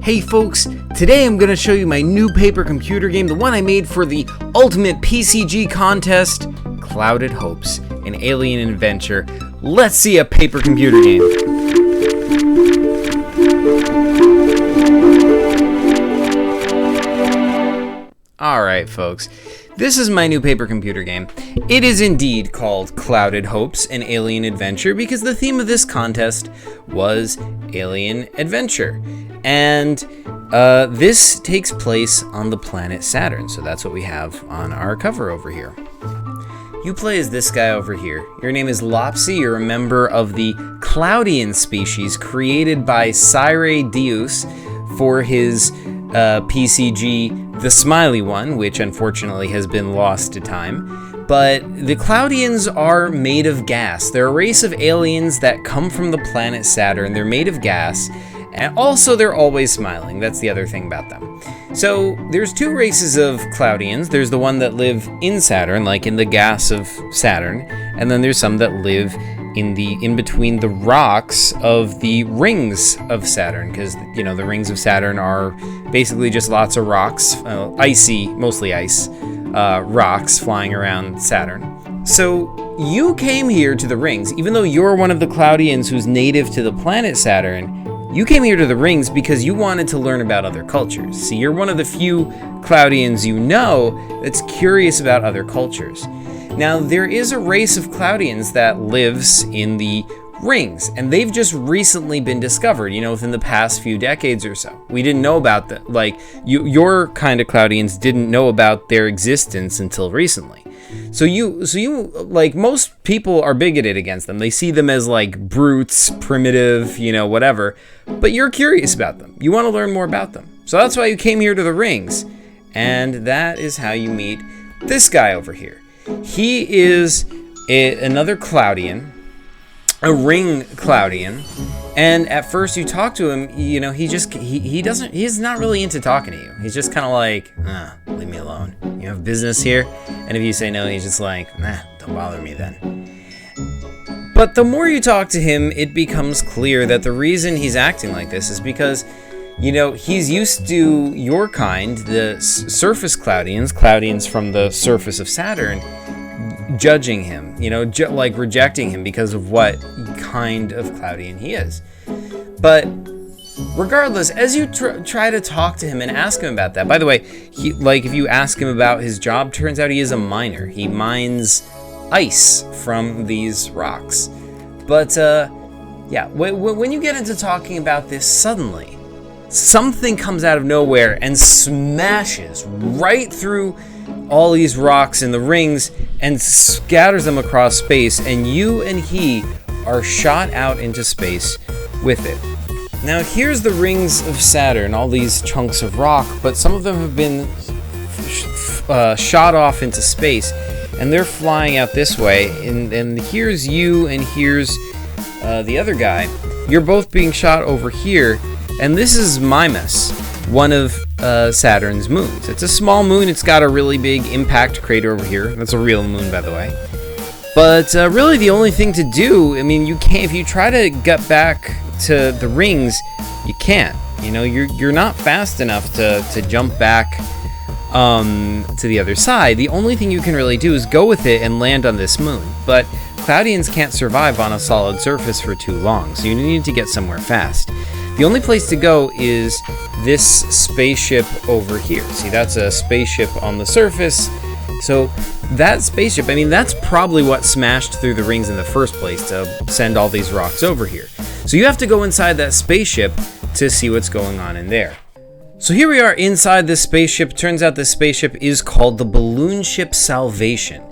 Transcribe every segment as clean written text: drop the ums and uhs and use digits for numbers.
Hey folks, today I'm going to show you my new paper computer game, the one I made for the ultimate PCG contest, Clouded Hopes, an alien adventure. Let's see a paper computer game. Alright folks, this is my new paper computer game. It is indeed called Clouded Hopes, an alien adventure, because the theme of this contest was alien adventure. And this takes place on the planet Saturn, so that's what we have on our cover over here. You play as this guy over here. Your name is Lopsy. You're a member of the Cloudian species created by Cyre Deus for his PCG, the Smiley One, which unfortunately has been lost to time. But the Cloudians are made of gas. They're a race of aliens that come from the planet Saturn. They're made of gas. And also, they're always smiling. That's the other thing about them. So, there's two races of Cloudians. There's the one that live in Saturn, like in the gas of Saturn. And then there's some that live in between the rocks of the rings of Saturn. Because, you know, the rings of Saturn are basically just lots of rocks. Icy, mostly ice, rocks flying around Saturn. So, you came here to the rings, even though you're one of the Cloudians who's native to the planet Saturn. You came here to the rings because you wanted to learn about other cultures. See, you're one of the few Cloudians you know that's curious about other cultures. Now, there is a race of Cloudians that lives in the rings, and they've just recently been discovered, you know, within the past few decades or so. We didn't know about that. Like, your kind of Cloudians didn't know about their existence until recently. So you, like, most people are bigoted against them. They see them as, like, brutes, primitive, you know, whatever. But you're curious about them. You want to learn more about them. So that's why you came here to the rings. And that is how you meet this guy over here. He is another Cloudian, a ring Cloudian. And at first you talk to him, you know, he's not really into talking to you. He's just kind of like, leave me alone. You have business here? And if you say no, he's just like, don't bother me then. But the more you talk to him, it becomes clear that the reason he's acting like this is because, you know, he's used to your kind, the surface Cloudians from the surface of Saturn, judging him, you know, like rejecting him because of what kind of Cloudian he is. But regardless, as you try to talk to him and ask him about that, by the way, if you ask him about his job, turns out he is a miner. He mines ice from these rocks. But yeah, when you get into talking about this, suddenly something comes out of nowhere and smashes right through all these rocks in the rings and scatters them across space, and you and he are shot out into space with it. Now here's the rings of Saturn, all these chunks of rock, but some of them have been shot off into space, and they're flying out this way, and here's you and here's the other guy. You're both being shot over here, and this is Mimas, one of Saturn's moons. It's a small moon. It's got a really big impact crater over here. That's a real moon, by the way. But really the only thing to do, I mean, you can't, if you try to get back to the rings, you can't. You know, you're not fast enough to jump back to the other side. The only thing you can really do is go with it and land on this moon. But Cloudians can't survive on a solid surface for too long, so you need to get somewhere fast. The only place to go is this spaceship over here. See, that's a spaceship on the surface. So that spaceship, I mean, that's probably what smashed through the rings in the first place to send all these rocks over here. So you have to go inside that spaceship to see what's going on in there. So here we are inside this spaceship. Turns out this spaceship is called the Balloon Ship Salvation.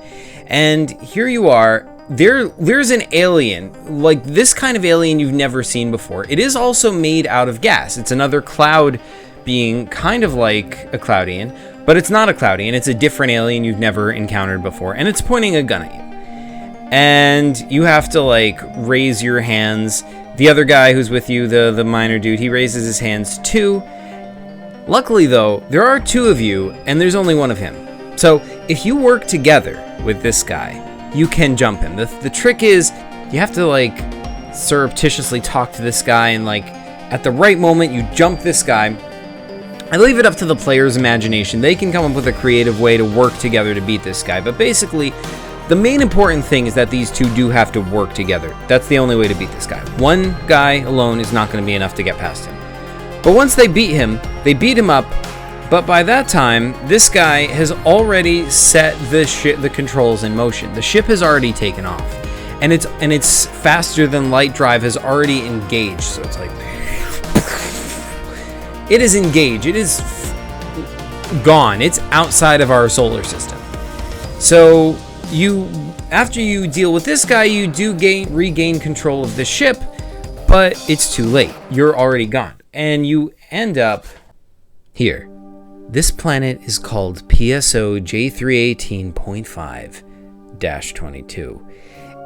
And here you are. There's an alien, like this kind of alien you've never seen before. It is also made out of gas. It's another cloud being kind of like a Cloudian, but it's not a Cloudian. It's a different alien you've never encountered before, and it's pointing a gun at you. And you have to, like, raise your hands. The other guy who's with you, the miner dude, he raises his hands too. Luckily, though, there are two of you, and there's only one of him. So if you work together with this guy, you can jump him. The trick is you have to, like, surreptitiously talk to this guy and, like, At the right moment, you jump this guy. I leave it up to the player's imagination. They can come up with a creative way to work together to beat this guy. But basically, the main important thing is that these two do have to work together. That's the only way to beat this guy. One guy alone is not going to be enough to get past him. But once they beat him up. But by that time, this guy has already set the controls in motion. The ship has already taken off. And its faster than light drive has already engaged. So it's like... It is engaged. It is gone. It's outside of our solar system. So after you deal with this guy, you do regain control of the ship, but it's too late. You're already gone. And you end up here. This planet is called PSO J318.5-22.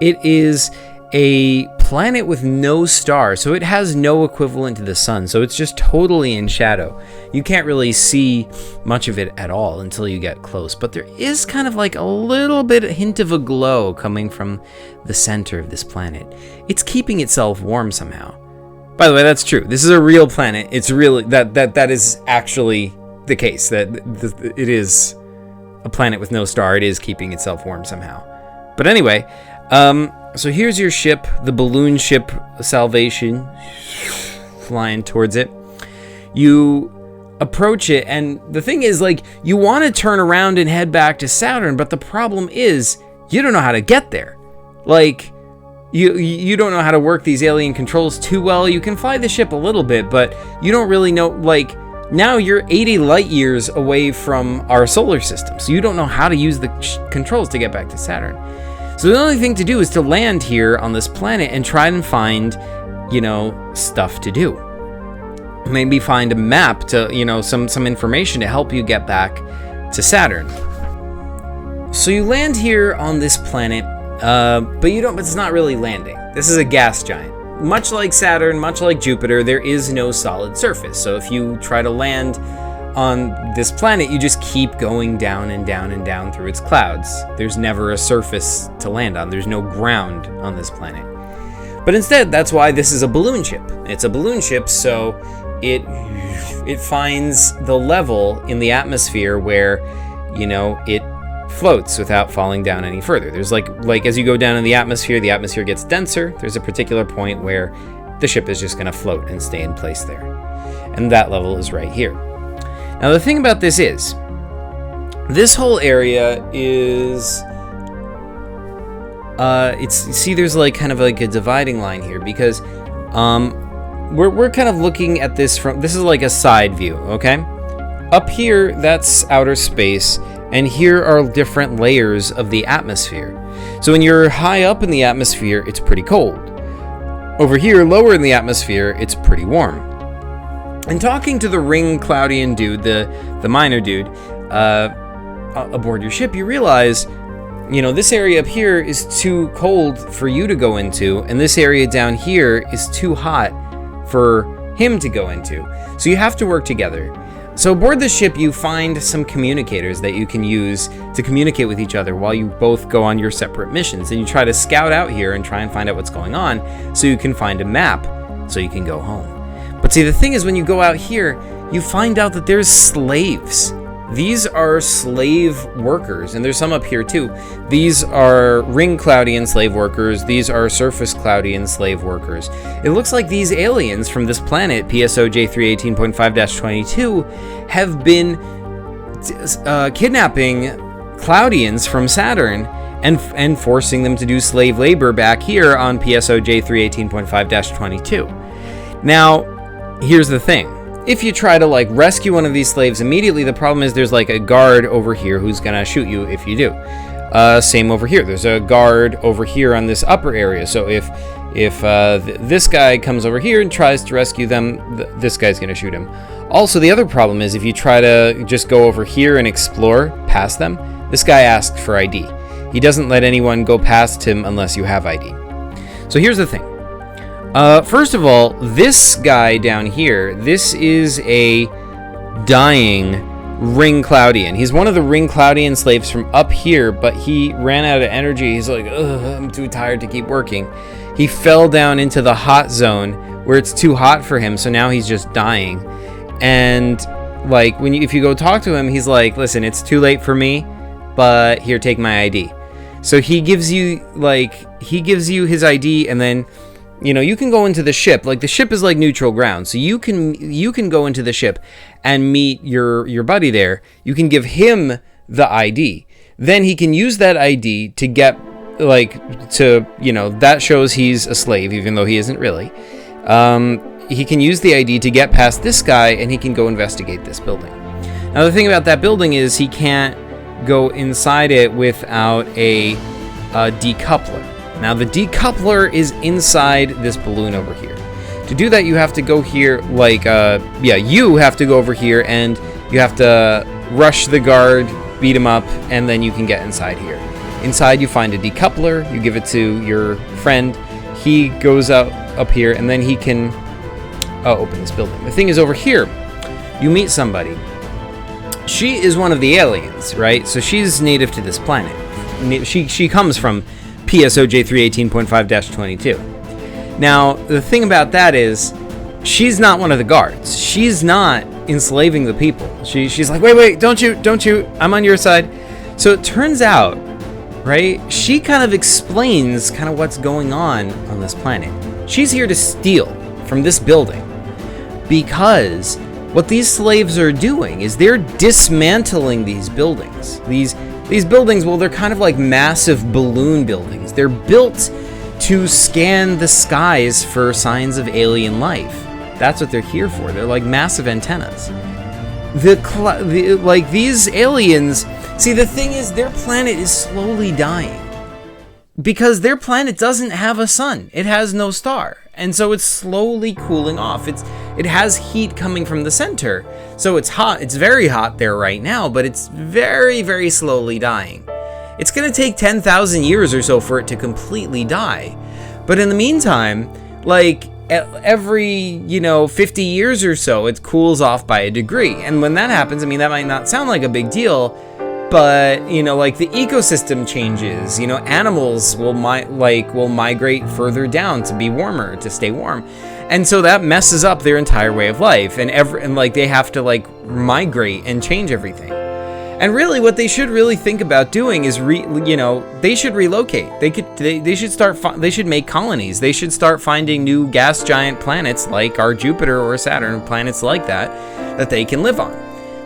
It is a planet with no star, so it has no equivalent to the sun, so it's just totally in shadow. You can't really see much of it at all until you get close, but there is kind of like a little bit hint of a glow coming from the center of this planet. It's keeping itself warm somehow. By the way, that's true. This is a real planet. It's really that is actually the case, that it is a planet with no star. It is keeping itself warm somehow. But anyway, so here's your ship, the balloon ship Salvation, flying towards it. You approach it, and the thing is, like, you want to turn around and head back to Saturn, but the problem is you don't know how to get there. Like, you don't know how to work these alien controls too well. You can fly the ship a little bit, but you don't really know, like, now you're 80 light years away from our solar system, so you don't know how to use the controls to get back to Saturn. So the only thing to do is to land here on this planet and try and find, stuff to do. Maybe find a map to, some information to help you get back to Saturn. So you land here on this planet, but it's not really landing. This is a gas giant. Much like Saturn, much like Jupiter, there is no solid surface. So if you try to land on this planet, you just keep going down and down and down through its clouds. There's never a surface to land on. There's no ground on this planet. But instead, that's why this is a balloon ship. It's a balloon ship, so it finds the level in the atmosphere where, it floats without falling down any further. There's like as you go down in the atmosphere gets denser. There's a particular point where the ship is just going to float and stay in place there. And that level is right here. Now the thing about this is, this whole area is, there's like kind of like a dividing line here, because we're kind of looking at this this is like a side view, okay? Up here, that's outer space, and here are different layers of the atmosphere. So when you're high up in the atmosphere, it's pretty cold. Over here, lower in the atmosphere, it's pretty warm. And talking to the ring Cloudian dude, the miner dude, aboard your ship, you realize, this area up here is too cold for you to go into, and this area down here is too hot for him to go into. So you have to work together. So aboard the ship, you find some communicators that you can use to communicate with each other while you both go on your separate missions. And you try to scout out here and try and find out what's going on so you can find a map so you can go home. But see, the thing is, when you go out here, you find out that there's slaves. These are slave workers, and there's some up here too. These are ring Cloudian slave workers. These are surface Cloudian slave workers. It looks like these aliens from this planet, PSO J318.5-22, have been kidnapping Cloudians from Saturn and forcing them to do slave labor back here on PSO J318.5-22. Now, here's the thing. If you try to rescue one of these slaves immediately, the problem is there's a guard over here who's gonna shoot you if you do. Same over here. There's a guard over here on this upper area. So if this guy comes over here and tries to rescue them, this guy's gonna shoot him. Also, the other problem is if you try to just go over here and explore past them, this guy asks for ID. He doesn't let anyone go past him unless you have ID. So here's the thing. First of all, this guy down here, this is a dying ring Cloudian. He's one of the ring Cloudian slaves from up here, but he ran out of energy. He's like, ugh, I'm too tired to keep working. He fell down into the hot zone where it's too hot for him, so now he's just dying. And like if you go talk to him, he's like, listen, it's too late for me, but here, take my ID. So he gives you his ID, and then you can go into the ship. Like, the ship is like neutral ground, so you can go into the ship and meet your buddy there. You can give him the ID. Then he can use that ID to get that shows he's a slave, even though he isn't really. He can use the ID to get past this guy, and he can go investigate this building. Now, the thing about that building is he can't go inside it without a decoupler. Now, the decoupler is inside this balloon over here. To do that, you have to go here, you have to go over here, and you have to rush the guard, beat him up, and then you can get inside here. Inside, you find a decoupler, you give it to your friend, he goes up here, and then he can open this building. The thing is, over here, you meet somebody. She is one of the aliens, right? So she's native to this planet. She comes from PSOJ 318.5-22. Now, the thing about that is, she's not one of the guards. She's not enslaving the people. She's like, wait, don't you, I'm on your side. So it turns out, right, she kind of explains kind of what's going on this planet. She's here to steal from this building, because what these slaves are doing is they're dismantling these buildings. These buildings, well, they're kind of like massive balloon buildings. They're built to scan the skies for signs of alien life. That's what they're here for. They're like massive antennas. These aliens, see, the thing is, their planet is slowly dying because their planet doesn't have a sun. It has no star. And so it's slowly cooling off. It has heat coming from the center. So it's hot. It's very hot there right now, but it's very, very slowly dying. It's going to take 10,000 years or so for it to completely die. But in the meantime, every 50 years or so, it cools off by a degree. And when that happens, I mean, that might not sound like a big deal, but the ecosystem changes. Animals will migrate further down to be warmer, to stay warm, and so that messes up their entire way of life. And they have to migrate and change everything. And really, what they should really think about doing is they should relocate. They should make colonies. They should start finding new gas giant planets like our Jupiter or Saturn, planets like that they can live on.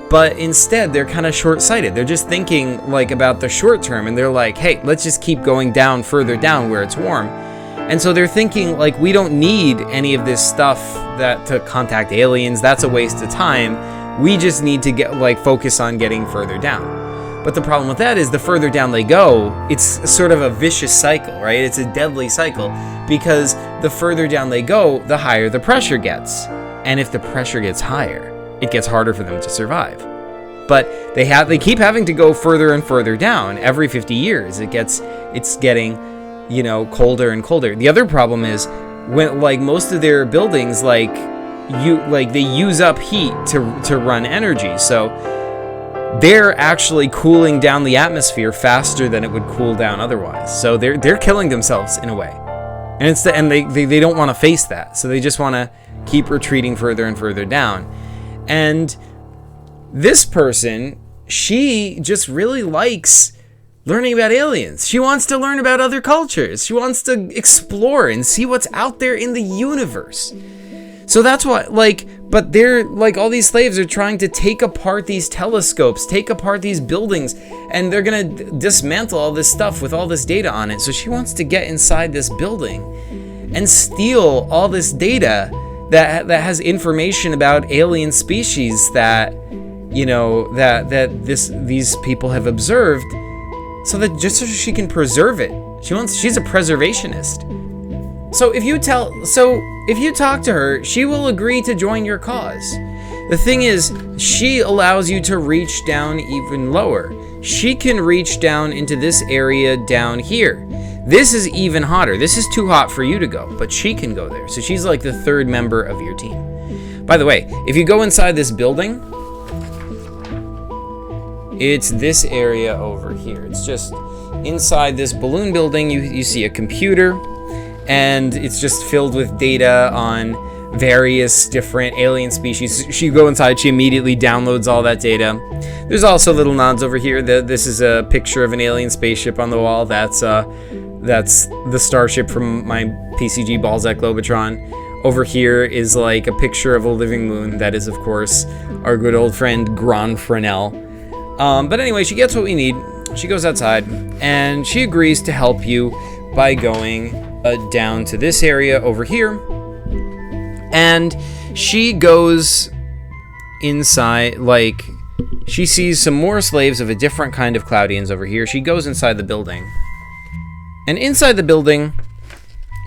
But instead, they're kind of short-sighted. They're just thinking about the short term, and they're like, hey, let's just keep going down, further down where it's warm. And so they're thinking we don't need any of this stuff to contact aliens. That's a waste of time. We just need to get focus on getting further down. But the problem with that is the further down they go, it's sort of a vicious cycle, right? It's a deadly cycle, because the further down they go, the higher the pressure gets. And if the pressure gets higher, it gets harder for them to survive. But they keep having to go further and further down. Every 50 years, it's getting, colder and colder. The other problem is when most of their buildings they use up heat to run energy. So they're actually cooling down the atmosphere faster than it would cool down otherwise. So they're killing themselves in a way. And they don't want to face that. So they just want to keep retreating further and further down. And this person, she just really likes learning about aliens. She wants to learn about other cultures. She wants to explore and see what's out there in the universe. So that's what, but they're, all these slaves are trying to take apart these telescopes, take apart these buildings, and they're gonna dismantle all this stuff with all this data on it. So she wants to get inside this building and steal all this data that has information about alien species that these people have observed, so so she can preserve it. She's a preservationist. So if you talk to her, she will agree to join your cause. The thing is, she allows you to reach down even lower. She can reach down into this area down here. This is even hotter. This is too hot for you to go, but she can go there. So she's like the third member of your team. By the way, if you go inside this building, it's this area over here. It's just inside this balloon building. You see a computer, and it's just filled with data on various different alien species. She go inside, she immediately downloads all that data. There's also little nods over here. This is a picture of an alien spaceship on the wall. That's the starship from my PCG Balzac Globotron. Over here is like a picture of a living moon. That is, of course, our good old friend Grand Fresnel. But anyway, she gets what we need. She goes outside, and she agrees to help you by going down to this area over here. And she goes inside, like, she sees some more slaves of a different kind of Cloudians over here. She goes inside the building. And inside the building,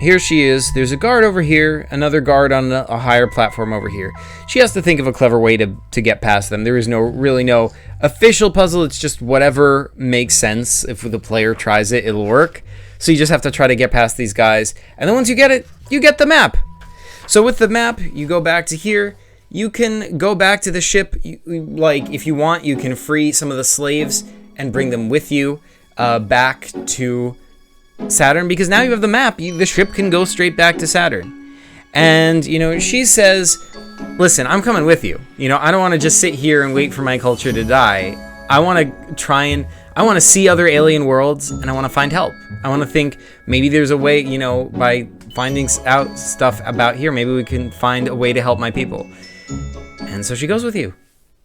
here she is. There's a guard over here, another guard on a higher platform over here. She has to think of a clever way to get past them. There is really no official puzzle. It's just whatever makes sense. If the player tries it, it'll work. So you just have to try to get past these guys. And then once you get it, you get the map. So with the map, you go back to here. You can go back to the ship. Like, if you want, you can free some of the slaves and bring them with you back to Saturn, because now you have the map. The ship can go straight back to Saturn. And, you know, she says, listen, I'm coming with you. You know, I don't want to just sit here and wait for my culture to die. I want to see other alien worlds, and I want to find help. I want to think maybe there's a way, you know, by finding out stuff about here, maybe we can find a way to help my people. And so she goes with you.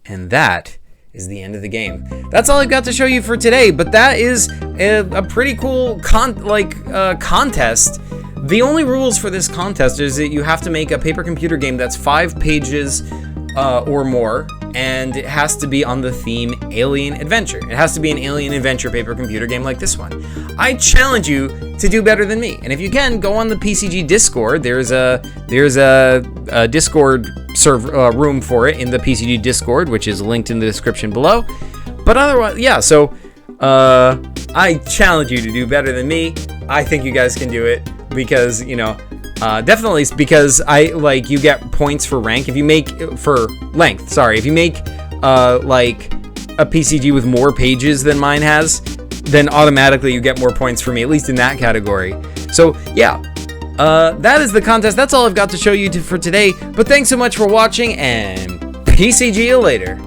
And that is the end of the game. That's all I've got to show you for today, but that is a pretty cool contest. The only rules for this contest is that you have to make a paper computer game that's 5 pages or more, and it has to be on the theme Alien Adventure. It has to be an Alien Adventure paper computer game like this one. I challenge you to do better than me, and if you can, go on the PCG Discord. There's a Discord room for it in the PCG Discord, which is linked in the description below. But otherwise, yeah, so I challenge you to do better than me. I think you guys can do it, because, you know, definitely because you get points for rank if you make for length. Sorry, if you make like a PCG with more pages than mine has, then automatically you get more points for me, at least in that category. So yeah, that is the contest. That's all I've got to show you for today. But thanks so much for watching, and PCG you later.